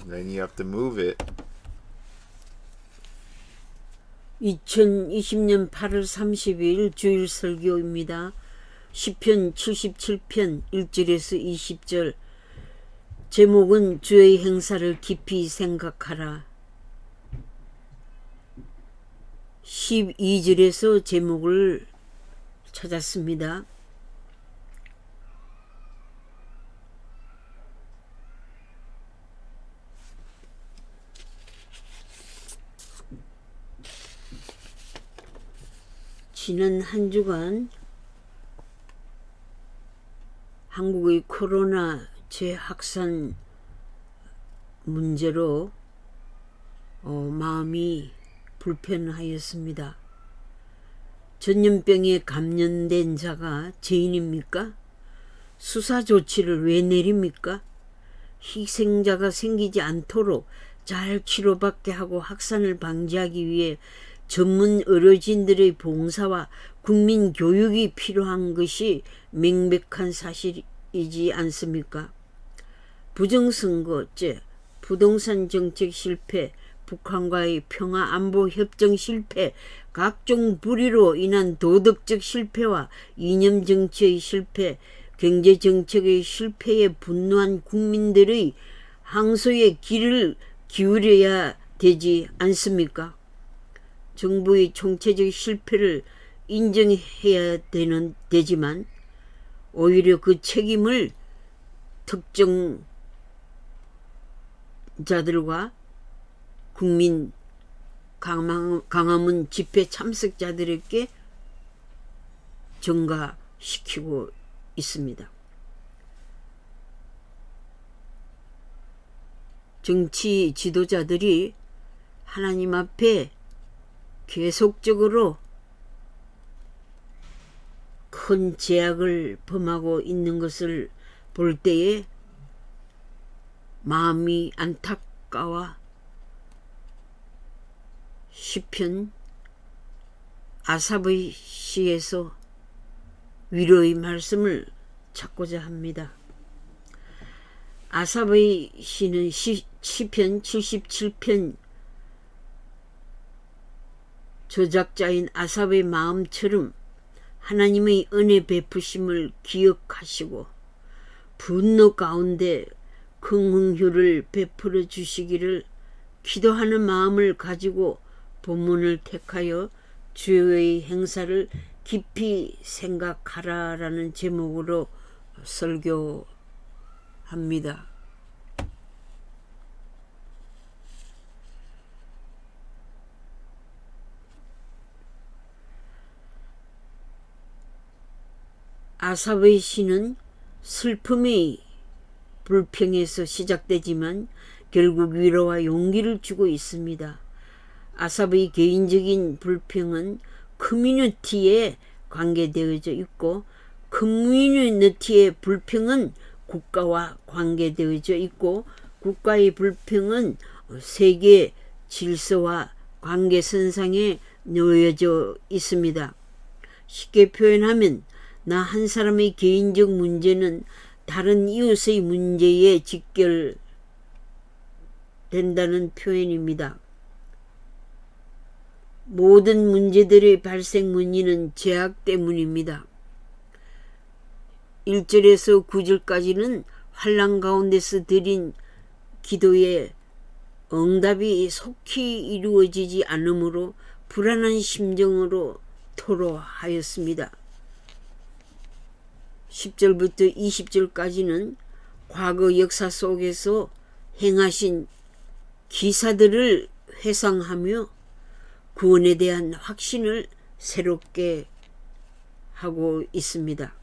Then you have to move it. 2020년 8월 30일 주일 설교입니다. 시편 77편 1절에서 20절. 제목은 주의 행사를 깊이 생각하라. 12절에서 제목을 찾았습니다. 지난 한 주간 한국의 코로나 재확산 문제로 마음이 불편하였습니다. 전염병에 감염된 자가 죄인입니까? 수사 조치를 왜 내립니까? 희생자가 생기지 않도록 잘 치료받게 하고 확산을 방지하기 위해 전문 의료진들의 봉사와 국민 교육이 필요한 것이 명백한 사실이지 않습니까? 부정선거제, 부동산 정책 실패, 북한과의 평화 안보 협정 실패, 각종 불의로 인한 도덕적 실패와 이념 정치의 실패, 경제 정책의 실패에 분노한 국민들의 항소에 귀를 기울여야 되지 않습니까? 정부의 총체적 실패를 인정해야 되지만 오히려 그 책임을 특정 자들과 국민 광화문 집회 참석자들에게 전가시키고 있습니다. 정치 지도자들이 하나님 앞에 계속적으로 큰 제약을 범하고 있는 것을 볼 때에 마음이 안타까워 시편 아삽의 시에서 위로의 말씀을 찾고자 합니다. 아삽의 시는 시편 77편 저작자인 아삽의 마음처럼 하나님의 은혜 베푸심을 기억하시고 분노 가운데 긍휼을 베풀어 주시기를 기도하는 마음을 가지고 본문을 택하여 주의 행사를 깊이 생각하라라는 제목으로 설교합니다. 아삽의 시는 슬픔의 불평에서 시작되지만 결국 위로와 용기를 주고 있습니다. 아삽의 개인적인 불평은 커뮤니티에 관계되어져 있고 커뮤니티의 불평은 국가와 관계되어져 있고 국가의 불평은 세계 질서와 관계선상에 놓여져 있습니다. 쉽게 표현하면 나 한 사람의 개인적 문제는 다른 이웃의 문제에 직결된다는 표현입니다. 모든 문제들의 발생 원인은 죄악 때문입니다. 1절에서 9절까지는 환난 가운데서 드린 기도의 응답이 속히 이루어지지 않으므로 불안한 심정으로 토로하였습니다. 10절부터 20절까지는 과거 역사 속에서 행하신 기사들을 회상하며 구원에 대한 확신을 새롭게 하고 있습니다.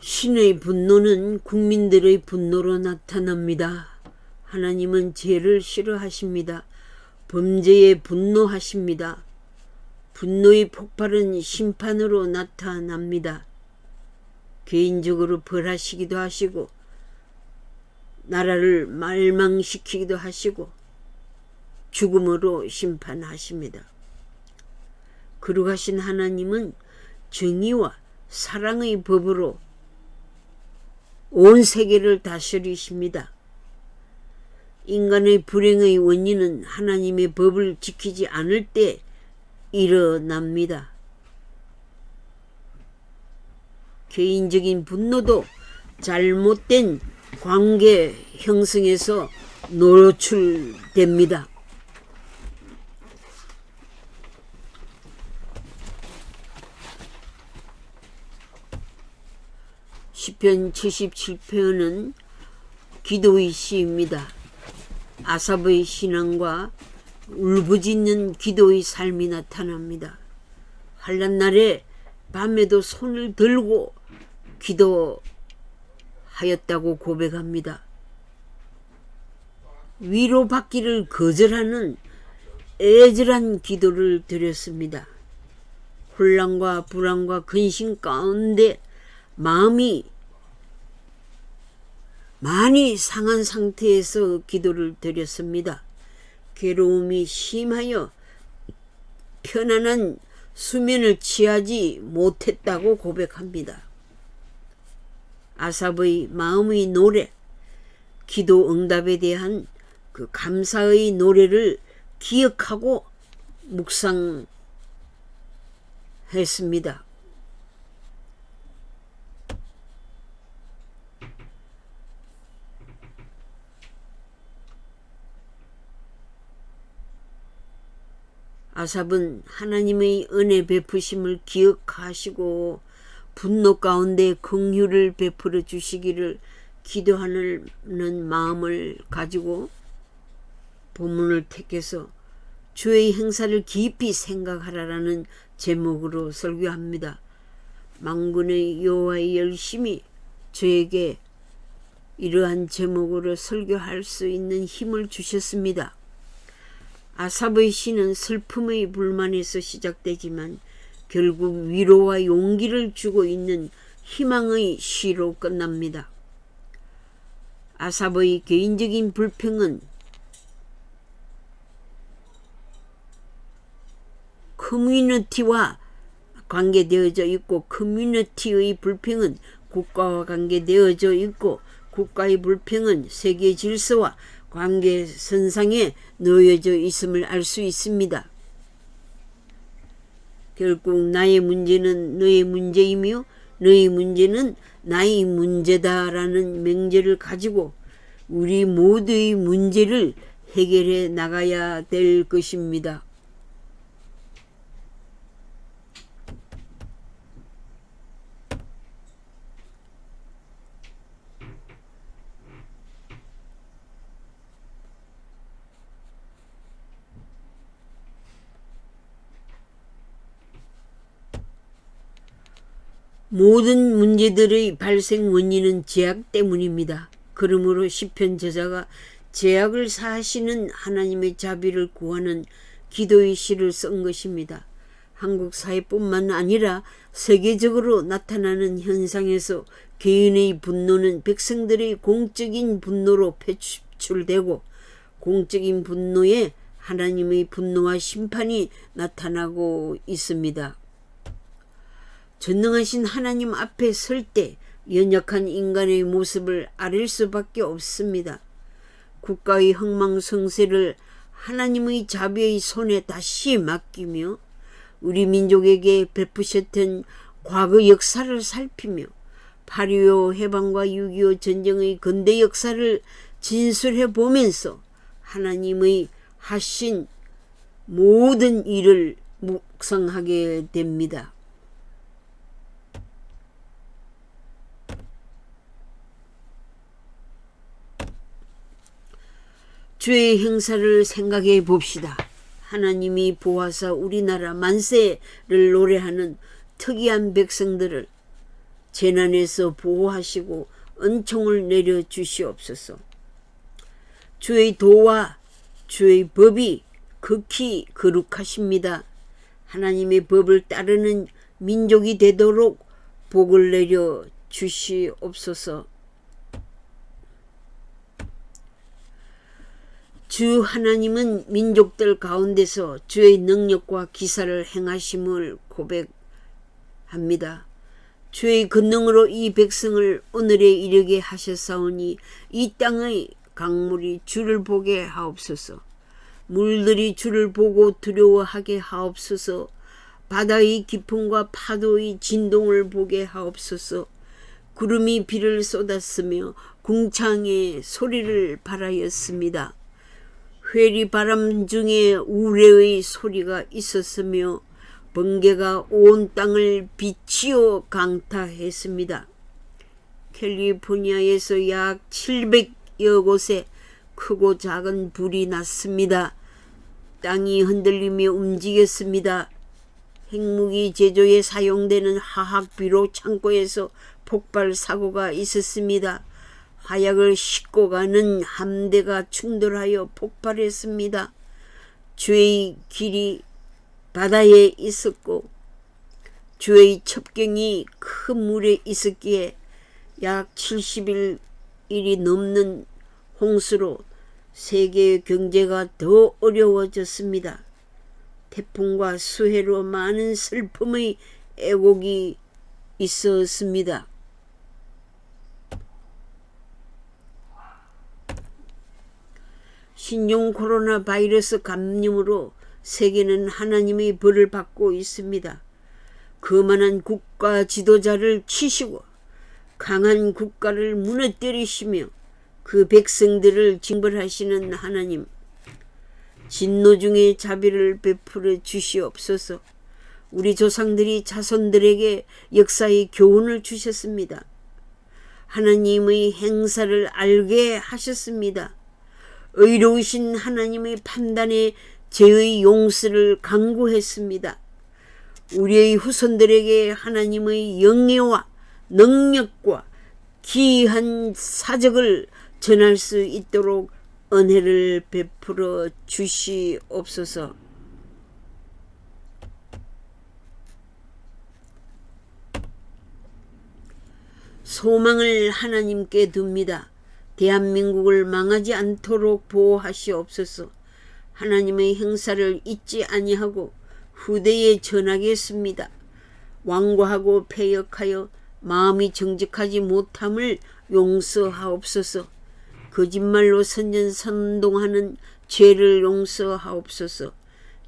신의 분노는 국민들의 분노로 나타납니다. 하나님은 죄를 싫어하십니다. 범죄에 분노하십니다. 분노의 폭발은 심판으로 나타납니다. 개인적으로 벌하시기도 하시고 나라를 멸망시키기도 하시고 죽음으로 심판하십니다. 거룩하신 하나님은 정의와 사랑의 법으로 온 세계를 다스리십니다. 인간의 불행의 원인은 하나님의 법을 지키지 않을 때 일어납니다. 개인적인 분노도 잘못된 관계 형성에서 노출됩니다. 시편 77편은 기도의 시입니다. 아삽의 신앙과 울부짖는 기도의 삶이 나타납니다. 환난 날에 밤에도 손을 들고 기도하였다고 고백합니다. 위로받기를 거절하는 애절한 기도를 드렸습니다. 혼란과 불안과 근심 가운데 마음이 많이 상한 상태에서 기도를 드렸습니다. 괴로움이 심하여 편안한 수면을 취하지 못했다고 고백합니다. 아삽의 마음의 노래, 기도 응답에 대한 그 감사의 노래를 기억하고 묵상했습니다. 아삽은 하나님의 은혜 베푸심을 기억하시고 분노 가운데 긍휼을 베풀어 주시기를 기도하는 마음을 가지고 본문을 택해서 주의 행사를 깊이 생각하라라는 제목으로 설교합니다. 만군의 여호와의 열심히 저에게 이러한 제목으로 설교할 수 있는 힘을 주셨습니다. 아삽의 시는 슬픔의 불만에서 시작되지만 결국 위로와 용기를 주고 있는 희망의 시로 끝납니다. 아삽의 개인적인 불평은 커뮤니티와 관계되어져 있고 커뮤니티의 불평은 국가와 관계되어져 있고 국가의 불평은 세계 질서와 관계선상에 놓여져 있음을 알 수 있습니다. 결국 나의 문제는 너의 문제이며 너의 문제는 나의 문제다라는 명제를 가지고 우리 모두의 문제를 해결해 나가야 될 것입니다. 모든 문제들의 발생 원인은 죄악 때문입니다. 그러므로 시편 저자가 죄악을 사하시는 하나님의 자비를 구하는 기도의 시를 쓴 것입니다. 한국 사회뿐만 아니라 세계적으로 나타나는 현상에서 개인의 분노는 백성들의 공적인 분노로 표출되고 공적인 분노에 하나님의 분노와 심판이 나타나고 있습니다. 전능하신 하나님 앞에 설 때 연약한 인간의 모습을 아릴 수밖에 없습니다. 국가의 흥망성쇠를 하나님의 자비의 손에 다시 맡기며 우리 민족에게 베푸셨던 과거 역사를 살피며 8.25 해방과 6.25 전쟁의 근대 역사를 진술해 보면서 하나님의 하신 모든 일을 묵상하게 됩니다. 주의 행사를 생각해 봅시다. 하나님이 보아사 우리나라 만세를 노래하는 특이한 백성들을 재난에서 보호하시고 은총을 내려 주시옵소서. 주의 도와 주의 법이 극히 거룩하십니다. 하나님의 법을 따르는 민족이 되도록 복을 내려 주시옵소서. 주 하나님은 민족들 가운데서 주의 능력과 기사를 행하심을 고백합니다. 주의 권능으로 이 백성을 오늘에 이르게 하셨사오니 이 땅의 강물이 주를 보게 하옵소서. 물들이 주를 보고 두려워하게 하옵소서. 바다의 깊음과 파도의 진동을 보게 하옵소서. 구름이 비를 쏟았으며 궁창에 소리를 발하였습니다. 회리 바람 중에 우레의 소리가 있었으며 번개가 온 땅을 비치어 강타했습니다. 캘리포니아에서 약 700여 곳에 크고 작은 불이 났습니다. 땅이 흔들리며 움직였습니다. 핵무기 제조에 사용되는 화학비료 창고에서 폭발 사고가 있었습니다. 화약을 싣고 가는 함대가 충돌하여 폭발했습니다. 주의 길이 바다에 있었고 주의 첩경이 큰 물에 있었기에 약 70일이 넘는 홍수로 세계의 경제가 더 어려워졌습니다. 태풍과 수해로 많은 슬픔의 애곡이 있었습니다. 신종 코로나 바이러스 감염으로 세계는 하나님의 벌을 받고 있습니다. 거만한 국가 지도자를 치시고 강한 국가를 무너뜨리시며 그 백성들을 징벌하시는 하나님, 진노 중에 자비를 베풀어 주시옵소서. 우리 조상들이 자손들에게 역사의 교훈을 주셨습니다. 하나님의 행사를 알게 하셨습니다. 의로우신 하나님의 판단에 죄의 용서를 강구했습니다. 우리의 후손들에게 하나님의 영예와 능력과 기이한 사적을 전할 수 있도록 은혜를 베풀어 주시옵소서. 소망을 하나님께 둡니다. 대한민국을 망하지 않도록 보호하시옵소서. 하나님의 행사를 잊지 아니하고 후대에 전하겠습니다. 완고하고 패역하여 마음이 정직하지 못함을 용서하옵소서. 거짓말로 선전선동하는 죄를 용서하옵소서.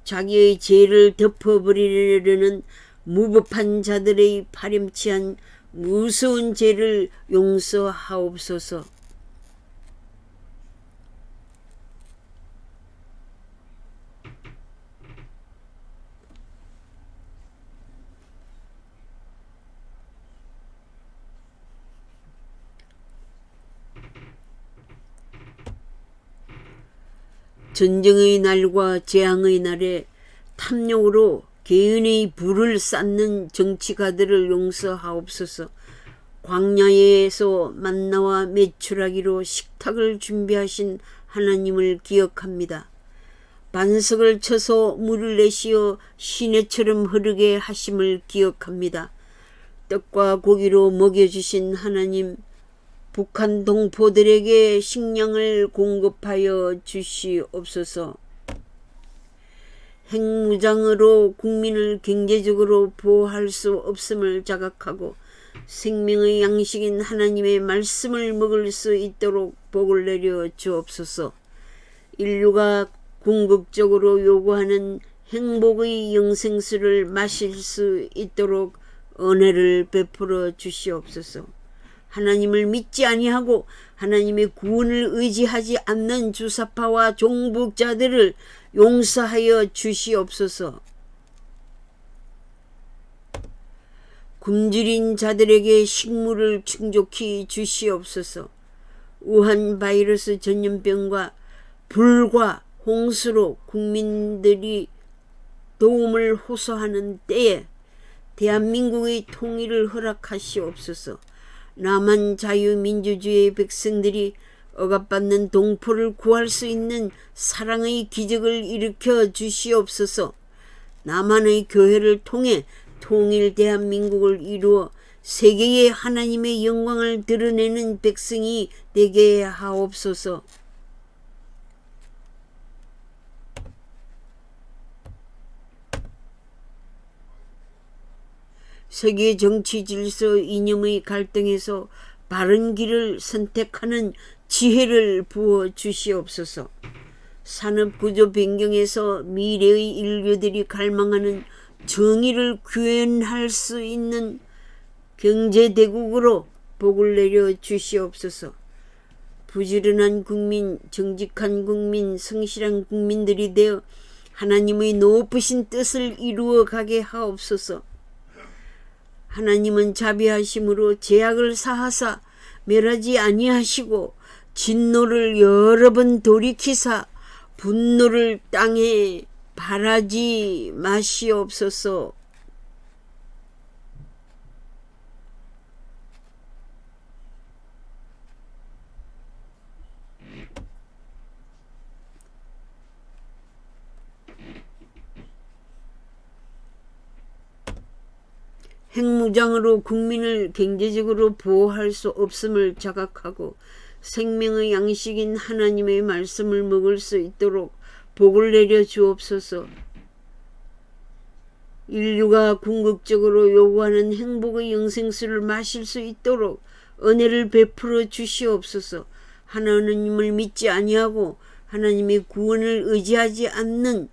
자기의 죄를 덮어버리려는 무법한 자들의 파렴치한 무서운 죄를 용서하옵소서. 전쟁의 날과 재앙의 날에 탐욕으로 개인의 부를 쌓는 정치가들을 용서하옵소서. 광야에서 만나와 메추라기로 식탁을 준비하신 하나님을 기억합니다. 반석을 쳐서 물을 내시어 시내처럼 흐르게 하심을 기억합니다. 떡과 고기로 먹여주신 하나님, 북한 동포들에게 식량을 공급하여 주시옵소서. 핵무장으로 국민을 경제적으로 보호할 수 없음을 자각하고 생명의 양식인 하나님의 말씀을 먹을 수 있도록 복을 내려 주옵소서. 인류가 궁극적으로 요구하는 행복의 영생수를 마실 수 있도록 은혜를 베풀어 주시옵소서. 하나님을 믿지 아니하고 하나님의 구원을 의지하지 않는 주사파와 종북자들을 용서하여 주시옵소서. 굶주린 자들에게 식물을 충족히 주시옵소서. 우한 바이러스 전염병과 불과 홍수로 국민들이 도움을 호소하는 때에 대한민국의 통일을 허락하시옵소서. 남한 자유민주주의의 백성들이 억압받는 동포를 구할 수 있는 사랑의 기적을 일으켜 주시옵소서. 남한의 교회를 통해 통일 대한민국을 이루어 세계의 하나님의 영광을 드러내는 백성이 되게 하옵소서. 세계 정치 질서 이념의 갈등에서 바른 길을 선택하는 지혜를 부어 주시옵소서. 산업구조 변경에서 미래의 인류들이 갈망하는 정의를 구현할 수 있는 경제대국으로 복을 내려 주시옵소서. 부지런한 국민, 정직한 국민, 성실한 국민들이 되어 하나님의 높으신 뜻을 이루어 가게 하옵소서. 하나님은 자비하심으로 죄악을 사하사 멸하지 아니하시고 진노를 여러 번 돌이키사 분노를 땅에 바라지 마시옵소서. 핵무장으로 국민을 경제적으로 보호할 수 없음을 자각하고 생명의 양식인 하나님의 말씀을 먹을 수 있도록 복을 내려 주옵소서. 인류가 궁극적으로 요구하는 행복의 영생수를 마실 수 있도록 은혜를 베풀어 주시옵소서. 하나님을 믿지 아니하고 하나님의 구원을 의지하지 않는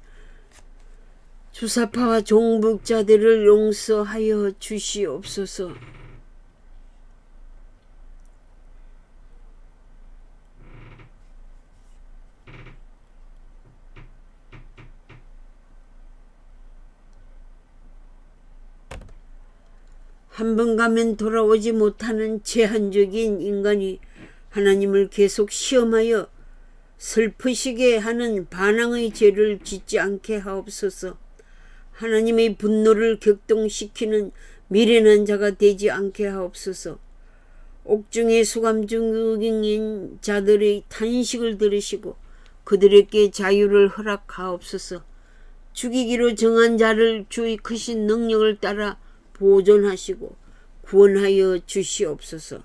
주사파와 종북자들을 용서하여 주시옵소서. 한 번 가면 돌아오지 못하는 제한적인 인간이 하나님을 계속 시험하여 슬프시게 하는 반항의 죄를 짓지 않게 하옵소서. 하나님의 분노를 격동시키는 미련한 자가 되지 않게 하옵소서. 옥중에 수감 중인 자들의 탄식을 들으시고 그들에게 자유를 허락하옵소서. 죽이기로 정한 자를 주의 크신 능력을 따라 보존하시고 구원하여 주시옵소서.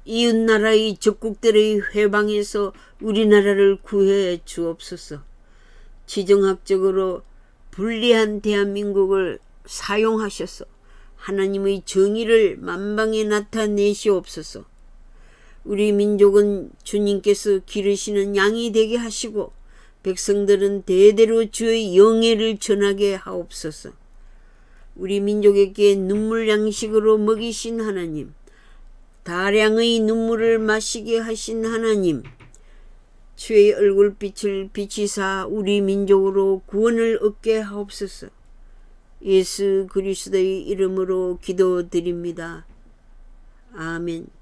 이웃나라의 적국들의 회방에서 우리나라를 구해 주옵소서. 지정학적으로 불리한 대한민국을 사용하셔서 하나님의 정의를 만방에 나타내시옵소서. 우리 민족은 주님께서 기르시는 양이 되게 하시고 백성들은 대대로 주의 영예를 전하게 하옵소서. 우리 민족에게 눈물 양식으로 먹이신 하나님, 다량의 눈물을 마시게 하신 하나님, 주의 얼굴빛을 비치사 우리 민족으로 구원을 얻게 하옵소서. 예수 그리스도의 이름으로 기도드립니다. 아멘.